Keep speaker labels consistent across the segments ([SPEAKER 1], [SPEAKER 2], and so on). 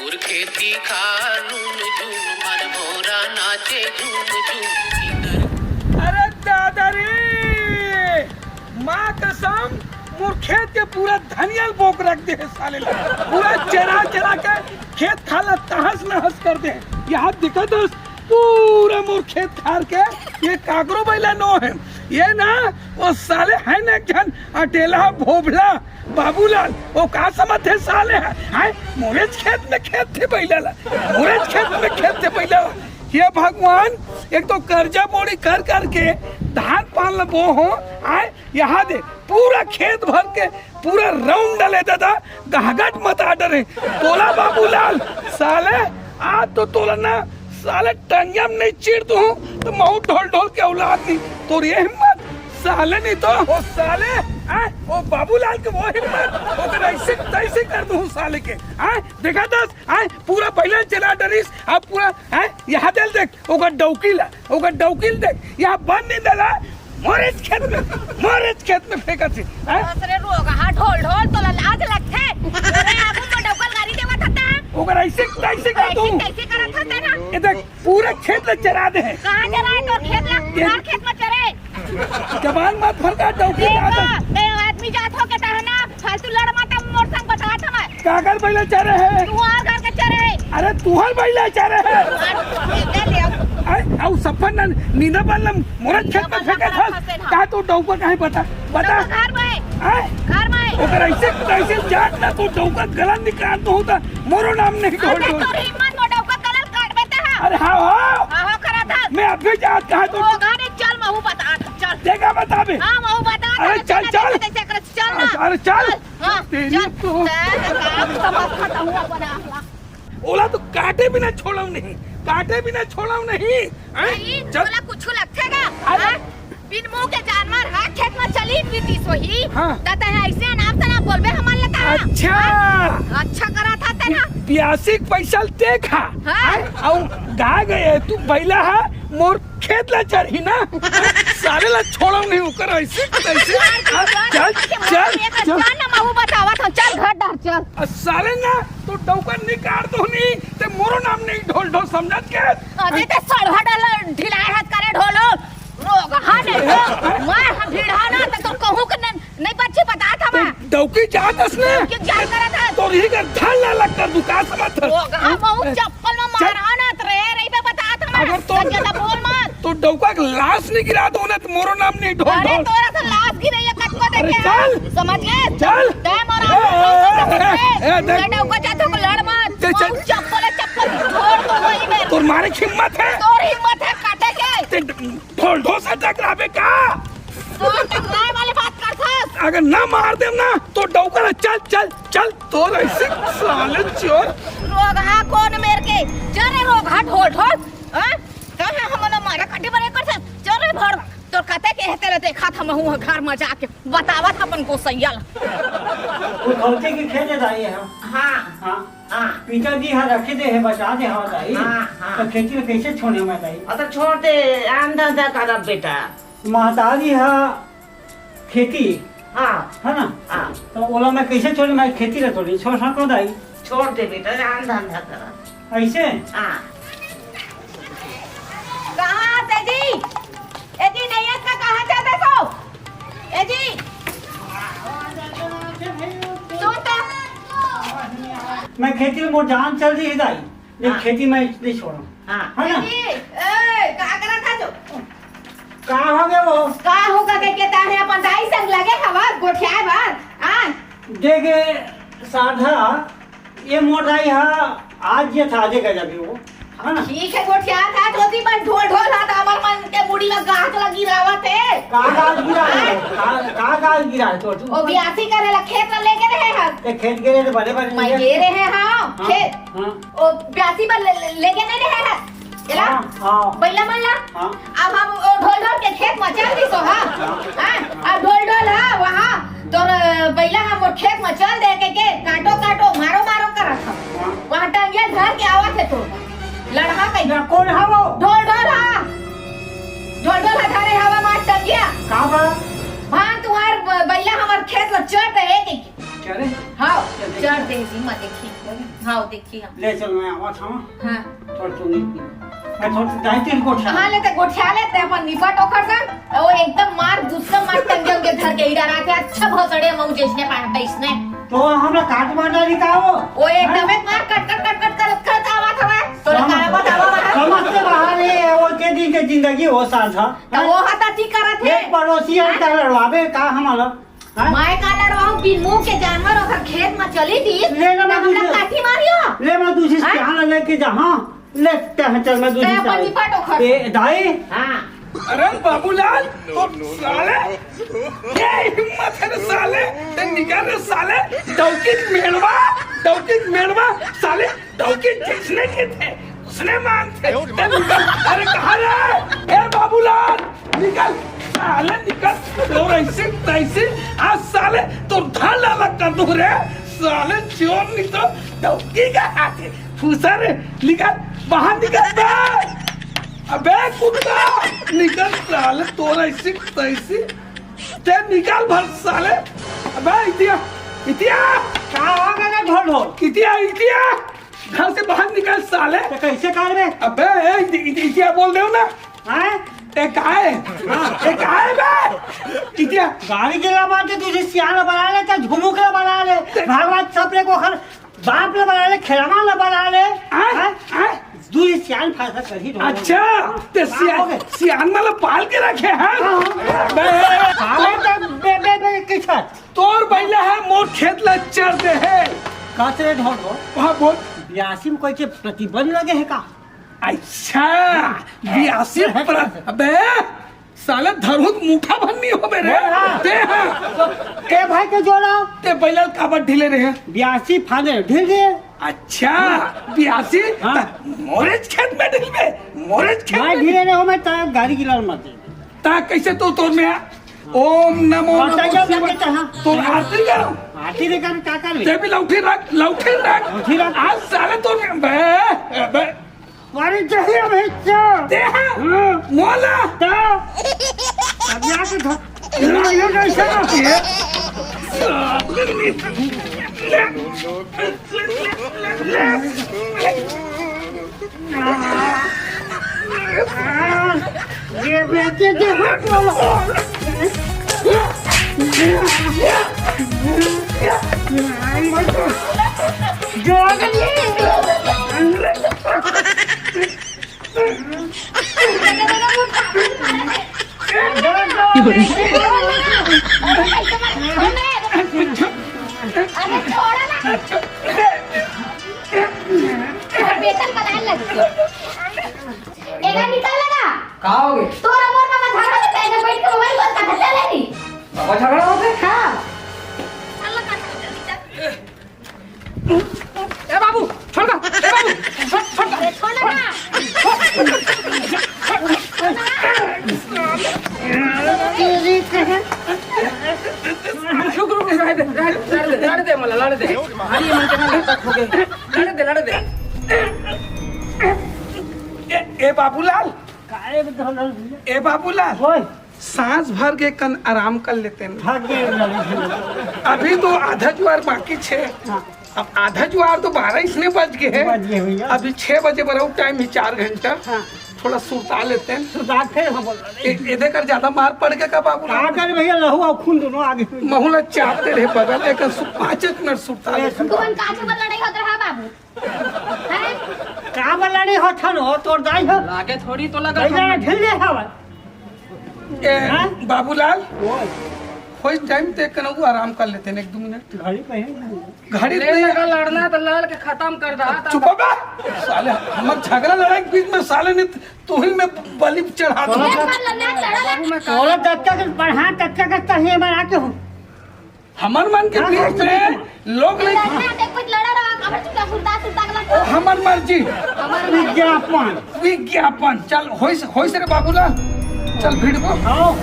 [SPEAKER 1] भरपूर खेती खा नून झूम मन मोरा नाचे झूम झूम।
[SPEAKER 2] अरे दादा रे माँ कसम मोर खेत के पूरा धनियल बोक रख दे साले ला। पूरा चरा चरा के खेत खाला तहस नहस कर दे। यहाँ दिक्कत है पूरा मोर खेत खार के ये काकरो बैला नो है। ये ना वो साले है ना जन अटेला भोबला बाबूलाल वो का समझते साले है मोरेज खेत में खेत थे बैला ला। मोरेज खेत में खेत थे बैला ला। ये भगवान एक तो कर्जा बोड़ी कर कर के धान पान बो हो आए यहाँ दे पूरा खेत भर के पूरा राउंड डाले दादा गहगट मत डरे तोला बाबूलाल साले आज तो तोला ना साले टंगियम नहीं चीर दूं तो महू ढोल ढोल के औलाद नहीं तो ये हिम्मत साले नहीं तो वो साले वो बाबूलाल के वो हिम्मत वो ऐसे तैसे कर दूं साले के देखा दस पूरा पहले चला डरिस अब पूरा यहाँ दिल देख ओका डौकील देख यहाँ बंद नहीं दला मोरेज खेत में फेंका थी
[SPEAKER 3] अरे रोगा हां ढोल ढोल तो लाज लगथे अरे आगू में डौकल गाड़ी देवा था
[SPEAKER 2] ओकर ऐसे तैसे कर दूं
[SPEAKER 3] कैसे करत था ना
[SPEAKER 2] ये देख पूरा खेत में चरा दे
[SPEAKER 3] कहां चराए तो खेत ला हर खेत में चरे
[SPEAKER 2] जवान मत फरका डौकी
[SPEAKER 3] ए आदमी जात हो के तहना फालतू लड़ मत मोर संग बता था मैं
[SPEAKER 2] कागर बैला चरे है
[SPEAKER 3] तू आ घर के चरे
[SPEAKER 2] अरे तुहर बैला चरे है
[SPEAKER 3] ले ले
[SPEAKER 2] आउ सफन नींदा बालम मोरा खेत में फेंका था का तो डौका काहे बता
[SPEAKER 3] घर में
[SPEAKER 2] ओकर ऐसे जाट ना तो डौका गलन निकाल तो होता मोरो नाम नहीं ढोल ढोल
[SPEAKER 3] तो हिम्मत मोटा का गलन काट बेटा है
[SPEAKER 2] अरे हां
[SPEAKER 3] करा था
[SPEAKER 2] मैं अभी जात कहा तो
[SPEAKER 3] गाने चल महू बता चल
[SPEAKER 2] देखा बताबे
[SPEAKER 3] हां महू बता
[SPEAKER 2] अरे चल
[SPEAKER 3] ना
[SPEAKER 2] अरे चल
[SPEAKER 3] तेरी तो सब खत्म हुआ बना
[SPEAKER 2] ओला तो काटे बिना छोड़ाऊ नहीं
[SPEAKER 3] चल कुछ लगतेगा बिन मुंह के जानवर है खेत में चली बीती सोही दादा है ऐसे नाम से ना बोलबे हमन लता अच्छा करा था तेरा
[SPEAKER 2] 82 पैसा देखा औ गा गए तू बैला है मोर खेत ला चढ़ी ना सारे ला छोड़ो नहीं ऊपर ऐसे चल
[SPEAKER 3] ना महू बतावा था चल घर डर चल
[SPEAKER 2] साले ना तो डौका निकाल दो नहीं ते मोरो नाम नहीं ढोल ढोल समझत के
[SPEAKER 3] अरे ते सड़वा डाल ढिलाए हाथ करे ढोलो रोग हां नहीं मैं हम भिड़ा ना तो कहूं कि नहीं बच्चे बता था मैं
[SPEAKER 2] डौकी जात असने
[SPEAKER 3] क्या क्या करा था
[SPEAKER 2] तो रही कर ढल ना लग कर दुकान समझ
[SPEAKER 3] रोग हां महू चप्पल में मारा ना रे पे बता था मैं
[SPEAKER 2] अगर तो
[SPEAKER 3] ज्यादा बोल मत
[SPEAKER 2] तो डौका का लाश नहीं गिरा दो ना तो मोरो नाम नहीं ढोल
[SPEAKER 3] अरे
[SPEAKER 2] ढोल
[SPEAKER 3] तोरा से लाश गिरे ये कट को देखे
[SPEAKER 2] चल
[SPEAKER 3] समझ गए
[SPEAKER 2] चल
[SPEAKER 3] दे मोरा डौका जातो को लड़ मत
[SPEAKER 2] चल
[SPEAKER 3] चप्पल छोड़ तो वही में
[SPEAKER 2] तोर मारे हिम्मत है
[SPEAKER 3] तोर हिम्मत है काटे के
[SPEAKER 2] ढोल ढोल से टकरावे का
[SPEAKER 3] तो टकराए वाली बात कर था
[SPEAKER 2] अगर ना मार देम ना तो डौका चल तो ऐसे साले चोर
[SPEAKER 3] रोग हा कौन मेर के चले रोग हा ढोल ढोल हां कहां हमन मारा कटे बने कर चले भर तो कहते के हेते देखा था महू घर में जाके बतावा था अपन को सैयल
[SPEAKER 4] वो खौते की खेते दाई है हां पिताजी हां रखे दे है बता दे हां दाई तो खेती में कैसे छोड़े मैं दाई
[SPEAKER 5] तो छोड़ दे आंधा दा कर बेटा
[SPEAKER 4] महतारी है खेती
[SPEAKER 5] हाँ
[SPEAKER 4] है ना तो ओला मैं कैसे छोड़ी मैं खेती रे थोड़ी छोड़ सको दाई
[SPEAKER 5] छोड़ दे बेटा आंधा कर
[SPEAKER 4] ऐसे
[SPEAKER 5] हाँ
[SPEAKER 3] कहां तेजी एजी नहीं का कहां जाते सो एजी सोता
[SPEAKER 4] मैं खेती में जान चल रही है दाई लेकिन खेती में नहीं छोड़ू
[SPEAKER 5] हाँ
[SPEAKER 4] है ना
[SPEAKER 3] एजी ए का करा था जो
[SPEAKER 4] कहाँ हो गए वो
[SPEAKER 3] का होगा के ताने अपन दाई संग लगे हवा गोठियाए बार हां
[SPEAKER 4] देखे साधा ये मोटाई है आज ये था जे गजब वो है ना
[SPEAKER 3] ठीक है गोठिया था धोती पर ढोल ढोल था हमर मन के मुड़ी में गाज लगी रावत है
[SPEAKER 4] का गाज गिरा है तो
[SPEAKER 3] ओ 82 करे ला खेत लेके रहे हम
[SPEAKER 4] ये खेत गिरे तो बड़े
[SPEAKER 3] मैं ये रहे हां खेत ओ 82 पर लेके नहीं रहे हैं चला बैला मल्ला अब हम ढोल ढोल के खेत में चल दी सो हां अब ढोल ढोल है वहां तो बैला हम खेत में चल दे के काटो मारो करा था वहां टंगे घर के आवत है तो लड़का कहीं
[SPEAKER 4] कौन है वो
[SPEAKER 3] ढोल हथारे हवा मार टंगिया
[SPEAKER 4] कहां पर
[SPEAKER 3] भान तुम्हार बैला हमार खेत में चढ़ रहे के
[SPEAKER 4] चले
[SPEAKER 3] हाँ चढ़ दे सीमा देखी हाँ देखी हम
[SPEAKER 4] ले चल मैं आवा था
[SPEAKER 3] हाँ
[SPEAKER 4] थोड़ा तू नहीं मैं थोड़ा दायित्व को उठा
[SPEAKER 3] हाँ लेते गोठिया लेते अपन निपट ओखर से वो एकदम मार दूसरा मार टंगे उनके घर के इधर आके अच्छा भौसड़े मऊ जिसने पहनता इसने
[SPEAKER 4] तो हमरा काट मार डाली का
[SPEAKER 3] वो एकदम एक मार कट कट कट कट करत आवा था तो लगा बतावा
[SPEAKER 4] समझ से बाहर है वो के दिन के जिंदगी हो साल था
[SPEAKER 3] तो वो हता ती करत है
[SPEAKER 4] एक पड़ोसी है का लड़वावे का हमारा
[SPEAKER 3] मैं का लड़वाऊं बिन मुंह के जानवर ओकर खेत में चली थी
[SPEAKER 4] ले ना मैं
[SPEAKER 3] हमला काठी मारियो
[SPEAKER 4] ले मैं दूसरी से हां लेके जा हां ले चल मैं दूसरी
[SPEAKER 3] ते अपन निपट ओखर
[SPEAKER 4] ए दाई
[SPEAKER 3] हां
[SPEAKER 2] अरे बाबूलाल तो साले ये हिम्मत है रे साले ते निकाल रे साले डौकी मेड़वा साले डौकी जिसने के थे उसने मांगते अरे कहाँ रे ए बाबूलाल निकल साले निकल और ऐसे तैसे आज साले तो ढाल अलग कर दूँ रे साले चोर नहीं तो डौकी का हाथ है फूसा रे निकल बाहर निकल बे अबे कुत्ता निकल साले तोरा ऐसे तैसे ते निकाल भर साले अबे इतिया
[SPEAKER 4] का हो गया ढोल
[SPEAKER 2] इतिया घर से बाहर निकल साले
[SPEAKER 4] तो कैसे कर बे
[SPEAKER 2] अबे इतिया बोल दे ना
[SPEAKER 4] हैं
[SPEAKER 2] एक आए बे इतिया
[SPEAKER 4] गाड़ी के ला तुझे सियाना बना ले क्या झुमुक ला बना ले भगवान सपने को खर बाप ला बना ले खिलौना ला बना ले दूरी सियान फासा कर ही
[SPEAKER 2] अच्छा ते सियान वाला पाल के रखे हैं
[SPEAKER 4] किसर
[SPEAKER 2] तोर बैला है मोर खेत ला चढ़ते हैं
[SPEAKER 4] काचरे ढोल
[SPEAKER 2] वहाँ बोल
[SPEAKER 4] ब्यासी में कोई के प्रतिबंध लगे है का
[SPEAKER 2] अच्छा बियासी अबे साले धरुत मुठा भन्नी हो मेरे ते
[SPEAKER 4] ए भाई के जोड़ा
[SPEAKER 2] ते बैला काबर ढीले रहे
[SPEAKER 4] ब्यासी फादे ढील दे
[SPEAKER 2] अच्छा बियासी मोरेज खेत में ढील मोरेज खेत
[SPEAKER 4] मैं ढीले नहीं हो मैं तार गाड़ी की लाल मत
[SPEAKER 2] ता कैसे तो तोर में ओम नमो तो आरती करो
[SPEAKER 4] आरती रे कर का कर
[SPEAKER 2] ते भी लौठी रख आज साले तो बे
[SPEAKER 4] वारी चाहिए भेजो
[SPEAKER 2] ते मोला
[SPEAKER 4] अब यहाँ के
[SPEAKER 2] ये कैसे है
[SPEAKER 4] ये बेटे
[SPEAKER 3] वेतन बनाने लगी एगा निकल लगा
[SPEAKER 2] का हो गए
[SPEAKER 3] तोरा मोर मामा झगड़ा में बैठ के मोबाइल बंद कर चले नहीं
[SPEAKER 2] बाबा झगड़ा होते
[SPEAKER 3] हां
[SPEAKER 2] ए बाबू छोड़ दो ए बाबू छोड़
[SPEAKER 3] छोड़ ना
[SPEAKER 2] शुक्र लड़ दे मला लड़ दे हरी मन के लड़का हो गए लड़ दे ए बाबूलाल ए बाबूलाल
[SPEAKER 4] ओए
[SPEAKER 2] सांस भर के कन आराम कर लेते हैं
[SPEAKER 4] भाग गए
[SPEAKER 2] अभी तो आधा ज्वार बाकी छे अब आधा ज्वार तो 12 इसने बज गए हैं अभी 6 बजे बराबर टाइम है 4 घंटा थोड़ा सुता लेते हैं इधर कर ज्यादा मार पड़ गया का बाबू
[SPEAKER 4] कर भैया लहू और खून दोनों आगे
[SPEAKER 2] महुला चाहते रहे बगल एक 5 मिनट सुता लेते
[SPEAKER 3] कौन काचे पर लड़ाई होत रहा बाबू हैं
[SPEAKER 4] का बलाड़ी होठन हो तोर दाई हो
[SPEAKER 2] लागे थोड़ी तो लगा
[SPEAKER 4] भैया ढिल दे हवा
[SPEAKER 2] बाबूलाल कोई टाइम तक कनऊ आराम कर लेते हैं 1-2 मिनट
[SPEAKER 4] घड़ी पे
[SPEAKER 2] घड़ी
[SPEAKER 5] लड़ना तो लड़ के खत्म कर दा
[SPEAKER 2] चुप हो बे साले हम झगड़ा लड़ाई के बीच में साले ने तू ही में बलि चढ़ा दिया
[SPEAKER 4] तोला तत्का के बढ़ा तत्का के तहिए बना के हो
[SPEAKER 2] हमर मन के बीच में लोग नहीं
[SPEAKER 3] कुछ लड़ा रहा खबर चुका सुल्तान
[SPEAKER 2] हमर मर्जी विज्ञापन चल होइस रे बाबूलाल चल भीड़ को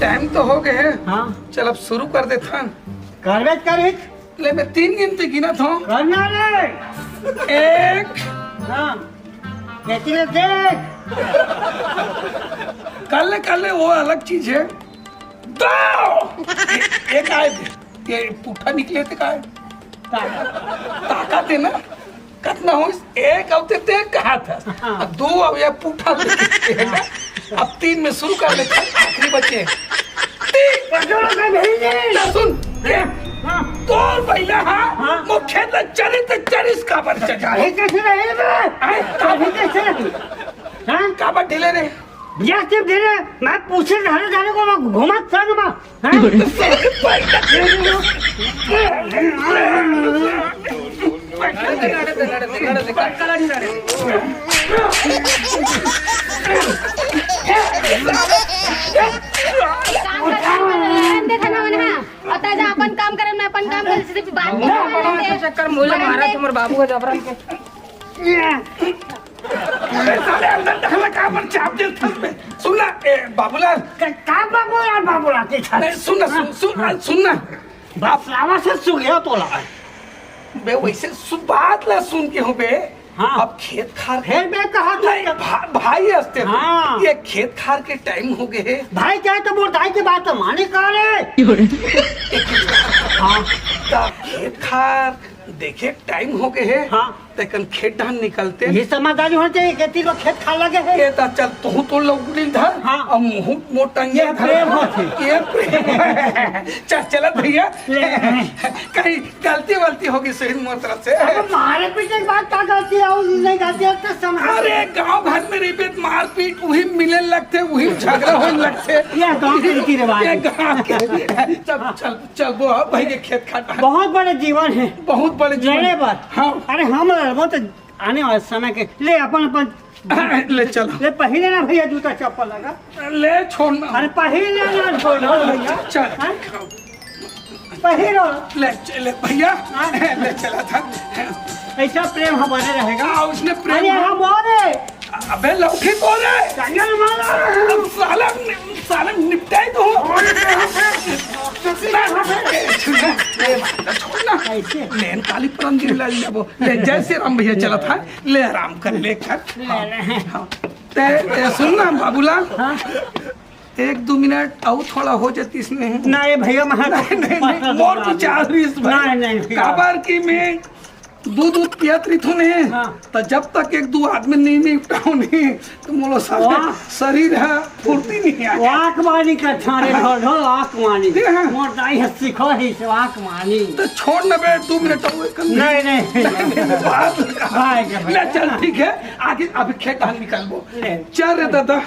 [SPEAKER 2] टाइम तो हो गए
[SPEAKER 4] हाँ
[SPEAKER 2] चल अब शुरू कर देता
[SPEAKER 4] करवे करे
[SPEAKER 2] ले मैं 3 गिनती गिनत हूँ
[SPEAKER 4] करना रे
[SPEAKER 2] 1
[SPEAKER 4] हाँ देखी ले देख
[SPEAKER 2] कल वो अलग चीज है 2 एक आए थे ये पुट्ठा निकले थे का ताकत है ना कितना हो एक अब ते कहा था अब 2 अब ये पूठा अब 3 में शुरू कर ले आखिरी बचे 3 सुन तो पहला हाँ मुख्य चरित्र चरिस का पर चढ़ा
[SPEAKER 4] कैसे रहे कैसे रहे
[SPEAKER 2] काबर ढीले रे
[SPEAKER 4] यस टिप दे रहे मैं पूछे रहने जाने को मैं घुमा संग में
[SPEAKER 3] आता जा अपन काम करे मैं अपन काम करे सिर्फ बात नहीं
[SPEAKER 5] चक्कर मुझे मारा तुम्हारे बाबू का जबरन के
[SPEAKER 2] साले अंदर दखला काबर चाप दिल थस में सुनना बाबूलाल
[SPEAKER 4] का बाबूलाल के था
[SPEAKER 2] नहीं सुनना
[SPEAKER 4] बाप लावा से सु गया तोला
[SPEAKER 2] बे वैसे बात ला सुन के हो बे
[SPEAKER 4] हाँ।
[SPEAKER 2] अब खेत खार
[SPEAKER 4] फिर मैं कहा
[SPEAKER 2] नहीं भाई हंसते थे।
[SPEAKER 4] हाँ।
[SPEAKER 2] ये खेत खार के टाइम हो गए
[SPEAKER 4] भाई क्या तो बोल भाई की बात तो माने कहा रे
[SPEAKER 2] हाँ खेत खार देखे टाइम हो गए है
[SPEAKER 4] हाँ।
[SPEAKER 2] लेकिन खेत धान निकलते
[SPEAKER 4] ये समझदारी होना चाहिए खेती को खेत खा लगे है
[SPEAKER 2] ये तो चल तू तो लौकड़ी धर
[SPEAKER 4] हाँ।
[SPEAKER 2] और मुंह मोटंगे
[SPEAKER 4] ये प्रेम होती।
[SPEAKER 2] ये प्रेम चल चला भैया कहीं गलती वलती होगी सही मोर तरफ से
[SPEAKER 4] मारे पीछे की बात क्या करती है और नहीं करती है तो समझ
[SPEAKER 2] अरे गांव भर में रिपीट मारपीट वही मिले लगते वही झगड़ा होने लगते
[SPEAKER 4] ये गांव के रीति रिवाज
[SPEAKER 2] ये
[SPEAKER 4] है।
[SPEAKER 2] गांव के चल चल चल वो भाई के खेत खाट
[SPEAKER 4] बहुत बड़े जीवन है
[SPEAKER 2] बहुत बड़े
[SPEAKER 4] लेने पर
[SPEAKER 2] हाँ
[SPEAKER 4] अरे हम वो तो आने वाले समय के ले अपन
[SPEAKER 2] ले चलो
[SPEAKER 4] ले पहले ना भैया जूता चप्पल लगा
[SPEAKER 2] ले छोड़ना
[SPEAKER 4] अरे पहले ना छोड़ो भैया
[SPEAKER 2] चल
[SPEAKER 4] पहले
[SPEAKER 2] ले भैया ले चला था
[SPEAKER 4] ऐसा प्रेम हमारे रहेगा
[SPEAKER 2] उसने
[SPEAKER 4] अरे
[SPEAKER 2] प्रेम
[SPEAKER 4] हम बोले
[SPEAKER 2] अबे लौकी बोल रहे
[SPEAKER 4] जंगल मारा
[SPEAKER 2] अब साला निपटाई तो छोड़ना
[SPEAKER 4] कैसे
[SPEAKER 2] लेन काली परम जी ला लेबो ले जैसे राम भैया चला था ले आराम कर ले कर हाँ। ते सुनना बाबूलाल 1-2 मिनट और थोड़ा हो जाती इसमें
[SPEAKER 4] नहीं भैया
[SPEAKER 2] नहीं मोर को चाह रही इस
[SPEAKER 4] नहीं
[SPEAKER 2] काबर की मैं दूध पियत रही थू ने तो जब तक 1-2 आदमी नहीं निपटाओ नहीं तो मोलो शरीर है फुर्ती नहीं है
[SPEAKER 4] वाक मानी का छाने ढो वाक मानी मोटाई है सीखो ही से वाक मानी
[SPEAKER 2] तो छोड़ न बे 2 मिनट और
[SPEAKER 4] नहीं
[SPEAKER 2] बात ले चल ठीक है आगे अभी खेत निकलबो चल रे दादा